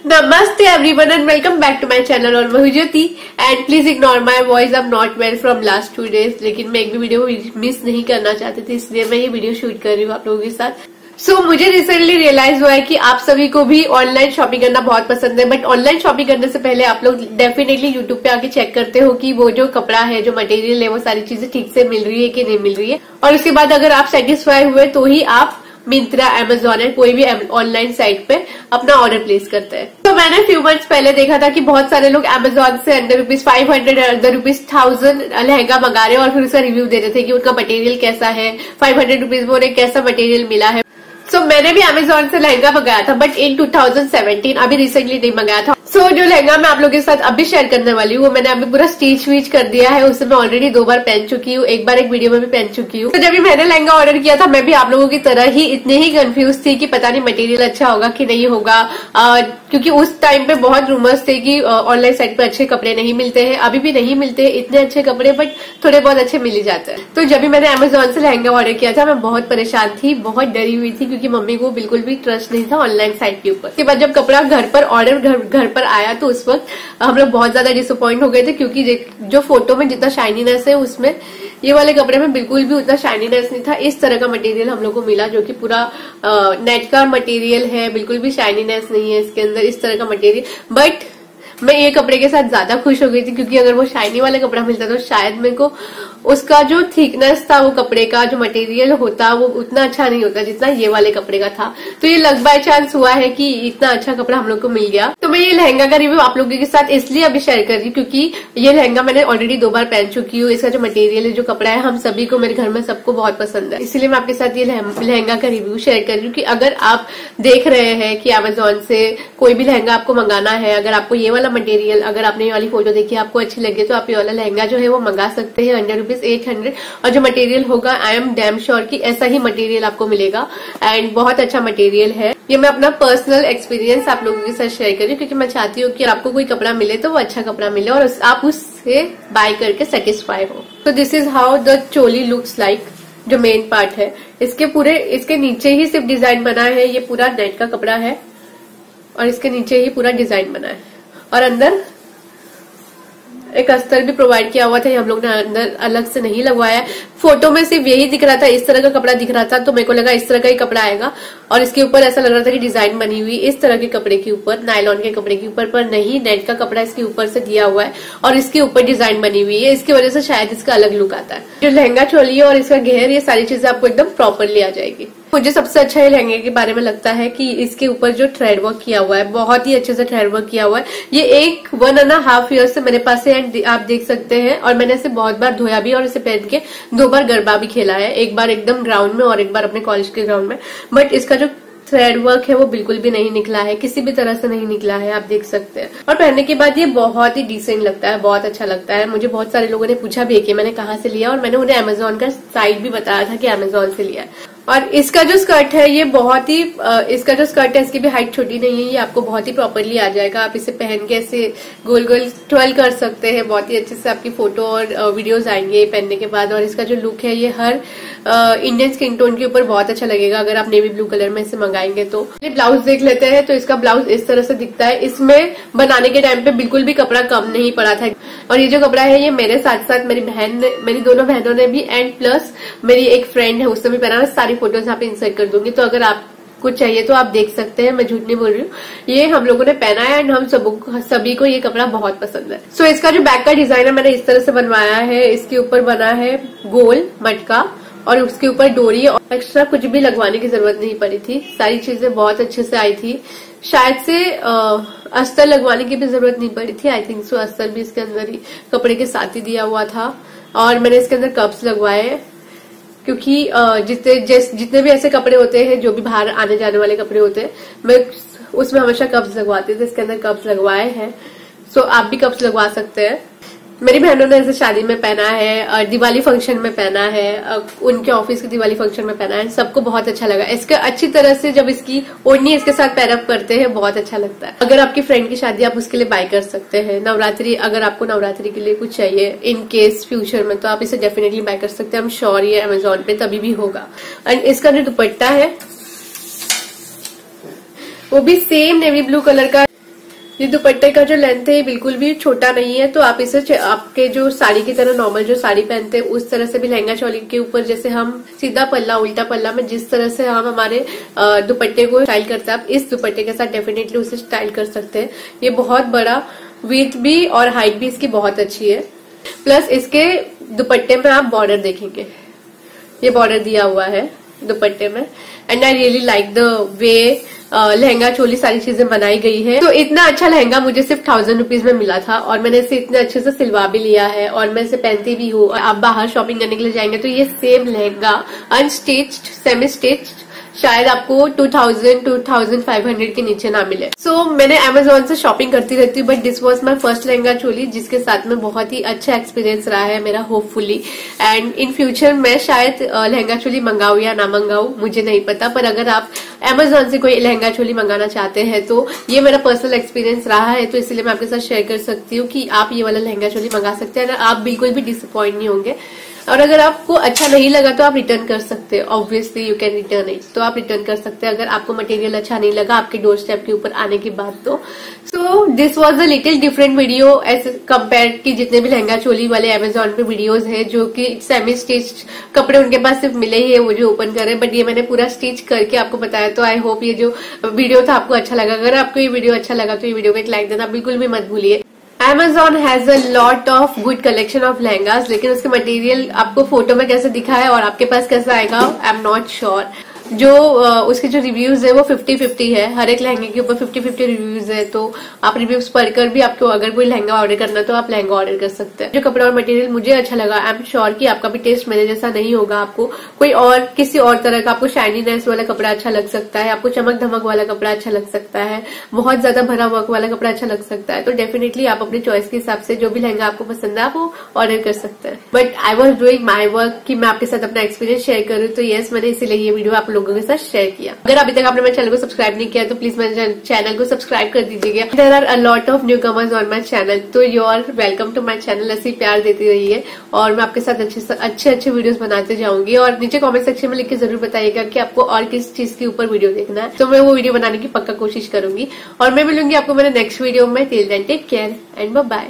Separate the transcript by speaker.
Speaker 1: Namaste everyone and welcome back to my channel और मैं हूँ ज्योति and please ignore my voice, I'm not well from last 2 days। लेकिन मैं एक भी वीडियो मिस नहीं करना चाहती थी, इसलिए मैं ये वीडियो शूट कर रही हूँ आप लोगों के साथ। मुझे रिसेंटली रियलाइज हुआ है कि आप सभी को भी ऑनलाइन शॉपिंग करना बहुत पसंद है, बट ऑनलाइन शॉपिंग करने से पहले आप लोग डेफिनेटली यूट्यूब पे आके चेक करते हो कि वो जो कपड़ा है, जो मटेरियल है, वो सारी चीजें ठीक से मिल रही है कि नहीं मिल रही है। और उसके बाद अगर आप सेटिस्फाई हुए तो ही आप मिंत्रा, अमेजोन है कोई भी ऑनलाइन साइट पे अपना ऑर्डर प्लेस करते हैं। तो मैंने फ्यू मंथ्स पहले देखा था कि बहुत सारे लोग अमेजोन से अंडर ₹500 अंडर ₹1000 लहंगा मंगा रहे हैं और फिर उसका रिव्यू दे रहे थे कि उनका मटेरियल कैसा है, ₹500 में उन्हें कैसा मटेरियल मिला है। मैंने भी अमेजोन से लहंगा मंगाया था, बट इन 2017, अभी रिसेंटली नहीं मंगाया था। जो लहंगा मैं आप लोगों के साथ अभी शेयर करने वाली हूँ, वो मैंने अभी पूरा स्टिच विच कर दिया है। उसे मैं ऑलरेडी 2 बार पहन चुकी हूँ, एक बार एक वीडियो में भी पहन चुकी हूँ। तो जब भी मैंने लहंगा ऑर्डर किया था, मैं भी आप लोगों की तरह ही इतने ही कंफ्यूज थी कि पता नहीं मटेरियल अच्छा होगा कि नहीं होगा, क्योंकि उस टाइम पे बहुत रूमर्स थे कि ऑनलाइन साइट पे अच्छे कपड़े नहीं मिलते हैं। अभी भी नहीं मिलते हैं इतने अच्छे कपड़े, बट थोड़े बहुत अच्छे मिल ही जाते हैं। तो जब भी मैंने अमेजोन से लहंगा ऑर्डर किया था, मैं बहुत परेशान थी, बहुत डरी हुई थी, क्योंकि मम्मी को बिल्कुल भी ट्रस्ट नहीं था ऑनलाइन साइट के ऊपर। उसके बाद जब कपड़ा घर पर ऑर्डर घर पर आया तो उस वक्त हम लोग बहुत ज्यादा डिसअपॉइंट हो गए थे, क्योंकि जो फोटो में जितना शाइनीनेस है उसमें ये वाले कपड़े में बिल्कुल भी उतना शाइनीनेस नहीं था। इस तरह का मटेरियल हम लोग को मिला, जो कि पूरा नेट का मटेरियल है, बिल्कुल भी शाइनीनेस नहीं है इसके अंदर, इस तरह का मटेरियल। बट मैं ये कपड़े के साथ ज्यादा खुश हो गई थी, क्योंकि अगर वो शाइनी वाला कपड़ा मिलता तो शायद मेरे को उसका जो थिकनेस था, वो कपड़े का जो मटेरियल होता, वो उतना अच्छा नहीं होता जितना ये वाले कपड़े का था। तो ये लक बाय चांस हुआ है कि इतना अच्छा कपड़ा हम लोग को मिल गया। तो मैं ये लहंगा का रिव्यू आप लोगों के साथ इसलिए अभी शेयर कर रही हूँ, क्योंकि ये लहंगा मैंने ऑलरेडी 2 बार पहन चुकी हूँ। इसका जो मटेरियल है, जो कपड़ा है, हम सभी को, मेरे घर में सबको बहुत पसंद है। इसलिए मैं आपके साथ ये लहंगा का रिव्यू शेयर कर रही हूँ कि अगर आप देख रहे हैं कि अमेजोन से कोई भी लहंगा आपको मंगाना है, अगर आपको ये वाला मटेरियल, अगर आपने ये वाली फोटो देखी आपको अच्छी लगे, तो आप ये वाला लहंगा जो है वो मंगा सकते हैं अंडर ₹800। और जो मटेरियल होगा, आई एम डैम श्योर कि ऐसा ही मटेरियल आपको मिलेगा एंड बहुत अच्छा मटेरियल है। ये मैं अपना पर्सनल एक्सपीरियंस आप लोगों के साथ शेयर कर रही हूँ, क्योंकि मैं चाहती हूँ कि आपको कोई कपड़ा मिले तो वो अच्छा कपड़ा मिले और आप उससे बाय करके सेटिस्फाई हो। तो this is how the choli looks like. जो मेन पार्ट है इसके नीचे ही सिर्फ डिजाइन बना है, ये पूरा नेट का कपड़ा है और इसके नीचे ही पूरा डिजाइन बना है। और अंदर एक अस्तर भी प्रोवाइड किया हुआ था, ये हम लोग ने अंदर अलग से नहीं लगवाया। फोटो में सिर्फ यही दिख रहा था, इस तरह का कपड़ा दिख रहा था, तो मेरे को लगा इस तरह का ही कपड़ा आएगा। और इसके ऊपर ऐसा लग रहा था कि डिजाइन बनी हुई इस तरह के कपड़े के ऊपर, नायलॉन के कपड़े के ऊपर, पर नहीं, नेट का कपड़ा इसके ऊपर से दिया हुआ है और इसके ऊपर डिजाइन बनी हुई है। इसकी वजह से शायद इसका अलग लुक आता है। जो लहंगा चोली है और इसका घेर, ये सारी चीजें आपको एकदम प्रॉपरली आ जाएगी। मुझे सबसे अच्छा ये लहंगे के बारे में लगता है कि इसके ऊपर जो थ्रेड वर्क किया हुआ है, बहुत ही अच्छे से थ्रेड वर्क किया हुआ है। ये 1.5 ईयर से मेरे पास है एंड आप देख सकते हैं। और मैंने इसे बहुत बार धोया भी और इसे पहन के 2 बार गरबा भी खेला है, एक बार एकदम ग्राउंड में और एक बार अपने कॉलेज के ग्राउंड में। बट इसका जो थ्रेड वर्क है वो बिल्कुल भी नहीं निकला है, किसी भी तरह से नहीं निकला है, आप देख सकते हैं। और पहनने के बाद ये बहुत ही डिसेंट लगता है, बहुत अच्छा लगता है। मुझे बहुत सारे लोगों ने पूछा भी कि मैंने कहाँ से लिया, और मैंने उन्हें अमेजोन का साइट भी बताया था कि अमेजोन से लिया है। और इसका जो स्कर्ट है, ये बहुत ही इसका जो स्कर्ट है, इसकी भी हाइट छोटी नहीं है, ये आपको बहुत ही प्रॉपरली आ जाएगा। आप इसे पहन के ऐसे गोल गोल ट्वेल कर सकते हैं, बहुत ही अच्छे से आपकी फोटो और वीडियोस आएंगे पहनने के बाद। और इसका जो लुक है, ये हर इंडियन स्किन टोन के ऊपर बहुत अच्छा लगेगा अगर आप नेवी ब्लू कलर में इसे मंगाएंगे तो। ये ब्लाउज देख लेते हैं, तो इसका ब्लाउज इस तरह से दिखता है। इसमें बनाने के टाइम पे बिल्कुल भी कपड़ा कम नहीं पड़ा था। और ये जो कपड़ा है, ये मेरे साथ साथ मेरी दोनों बहनों ने भी एंड प्लस मेरी एक फ्रेंड है उसने भी पहना। सारी फोटोज यहाँ पे इंसर्ट कर दूंगी, तो अगर आपको चाहिए तो आप देख सकते हैं, मैं झूठ नहीं बोल रही हूँ। ये हम लोगों ने पहना है एंड हम सभी को ये कपड़ा बहुत पसंद है। इसका जो बैक का डिजाइन है, मैंने इस तरह से बनवाया है। इसके ऊपर बना है गोल मटका और उसके ऊपर डोरी, और एक्स्ट्रा कुछ भी लगवाने की जरूरत नहीं पड़ी थी। सारी चीजें बहुत अच्छे से आई थी। शायद से अस्तर लगवाने की भी जरूरत नहीं पड़ी थी, आई थिंक सो। अस्तर भी इसके अंदर ही कपड़े के साथ ही दिया हुआ था। और मैंने इसके अंदर कप्स लगवाए, क्योंकि जितने भी ऐसे कपड़े होते हैं, जो भी बाहर आने जाने वाले कपड़े होते हैं, मैं उसमें हमेशा कप्स लगवाती थी। इसके अंदर कप्स लगवाए हैं, सो आप भी कप्स लगवा सकते हैं। मेरी बहनों ने इसे शादी में पहना है, दिवाली फंक्शन में पहना है, उनके ऑफिस के दिवाली फंक्शन में पहना है, सबको बहुत अच्छा लगा। इसके अच्छी तरह से जब इसकी ओढ़नी इसके साथ पैरअप करते हैं, बहुत अच्छा लगता है। अगर आपकी फ्रेंड की शादी, आप उसके लिए बाय कर सकते हैं। नवरात्रि, अगर आपको नवरात्रि के लिए कुछ चाहिए इन केस फ्यूचर में, तो आप इसे डेफिनेटली बाय कर सकते हैं। आई एम श्योर ये अमेजोन पे तभी भी होगा। एंड इसका जो दुपट्टा है, वो भी सेम नेवी ब्लू कलर का ये दुपट्टे का जो लेंथ है ये बिल्कुल भी छोटा नहीं है, तो आप इसे आपके जो साड़ी की तरह नॉर्मल जो साड़ी पहनते हैं उस तरह से भी लहंगा चोली के ऊपर, जैसे हम सीधा पल्ला उल्टा पल्ला में जिस तरह से हम हमारे दुपट्टे को स्टाइल करते हैं, आप इस दुपट्टे के साथ डेफिनेटली उसे स्टाइल कर सकते हैं। ये बहुत बड़ा, विड्थ भी और हाइट भी इसकी बहुत अच्छी है। प्लस इसके दुपट्टे में आप बॉर्डर देखेंगे, ये बॉर्डर दिया हुआ है दुपट्टे में, and I really like the way lehenga choli सारी चीजें बनाई गई है। तो इतना अच्छा लहंगा मुझे सिर्फ 1000 रुपीज में मिला था और मैंने इसे इतने अच्छे से सिलवा भी लिया है और मैं इसे पहनती भी हूँ। आप बाहर शॉपिंग करने के लिए जाएंगे तो ये same lehenga unstitched semi stitched शायद आपको 2500 के नीचे ना मिले। सो मैंने अमेजोन से शॉपिंग करती रहती हूँ, but this was my first lehenga choli जिसके साथ में बहुत ही अच्छा एक्सपीरियंस रहा है मेरा होपफुली। एंड इन फ्यूचर मैं शायद लहंगा चोली मंगाऊ या ना मंगाऊ मुझे नहीं पता, पर अगर आप अमेजोन से कोई लहंगा चोली मंगाना चाहते हैं तो ये मेरा पर्सनल एक्सपीरियंस रहा है, तो इसलिए मैं आपके साथ शेयर कर सकती हूँ कि आप ये वाला लहंगा चोली मंगा सकते हैं। आप बिल्कुल भी डिसअपॉइंट नहीं होंगे, और अगर आपको अच्छा नहीं लगा तो आप रिटर्न कर सकते हैं। Obviously you can return it, तो आप रिटर्न कर सकते हैं अगर आपको मटेरियल अच्छा नहीं लगा आपके डोर स्टेप के ऊपर आने के बाद। तो so this was a little different video as compare की जितने भी लहंगा चोली वाले अमेजोन पे वीडियोस है जो कि सेमी स्टिच कपड़े उनके पास सिर्फ मिले ही है वो जो ओपन करे, बट ये मैंने पूरा स्टिच करके आपको बताया। तो आई होप ये जो वीडियो था आपको अच्छा लगा। अगर आपको ये वीडियो अच्छा लगा तो ये वीडियो को एक लाइक देना बिल्कुल भी मत भूलिए। Amazon has a lot of good collection of lehengas, लेकिन उसके मटेरियल आपको फोटो में कैसे दिखा है और आपके पास कैसा आएगा आई एम नॉट श्योर। जो उसके जो रिव्यूज है वो 50-50 है, हर एक लहंगे के ऊपर 50-50 रिव्यूज है। तो आप रिव्यूज पढ़कर भी आपको अगर कोई लहंगा ऑर्डर करना तो आप लहंगा ऑर्डर कर सकते हैं। जो कपड़ा और मटेरियल मुझे अच्छा लगा, आई एम श्योर कि आपका भी टेस्ट मेरे जैसा नहीं होगा। आपको कोई और किसी और तरह का, आपको शाइनीनेस वाला कपड़ा अच्छा लग सकता है, आपको चमक धमक वाला कपड़ा अच्छा लग सकता है, बहुत ज्यादा भरा वर्क वाला कपड़ा अच्छा लग सकता है। तो डेफिनेटली आप अपनी चॉइस के हिसाब से जो भी लहंगा आपको पसंद है आप वो ऑर्डर कर सकते हैं। But I was doing my work कि मैं आपके साथ अपना एक्सपीरियंस शेयर करूँ, तो यस मैंने इसीलिए ये वीडियो आप लोगों के साथ शेयर किया। अगर अभी तक आपने मेरे चैनल को सब्सक्राइब नहीं किया तो प्लीज मेरे चैनल को सब्सक्राइब कर दीजिएगा। There are a lot of new comers on my channel, तो you are welcome to my channel. ऐसे प्यार देती रहिए और मैं आपके साथ अच्छे वीडियोस बनाते जाऊंगी। और नीचे कमेंट सेक्शन में लिख के जरूर बताइएगा कि आपको और किस चीज के ऊपर वीडियो देखना है, तो मैं वो वीडियो बनाने की पक्का कोशिश करूंगी। और मैं मिलूंगी आपको मेरे नेक्स्ट वीडियो में। Till then take care and bye bye.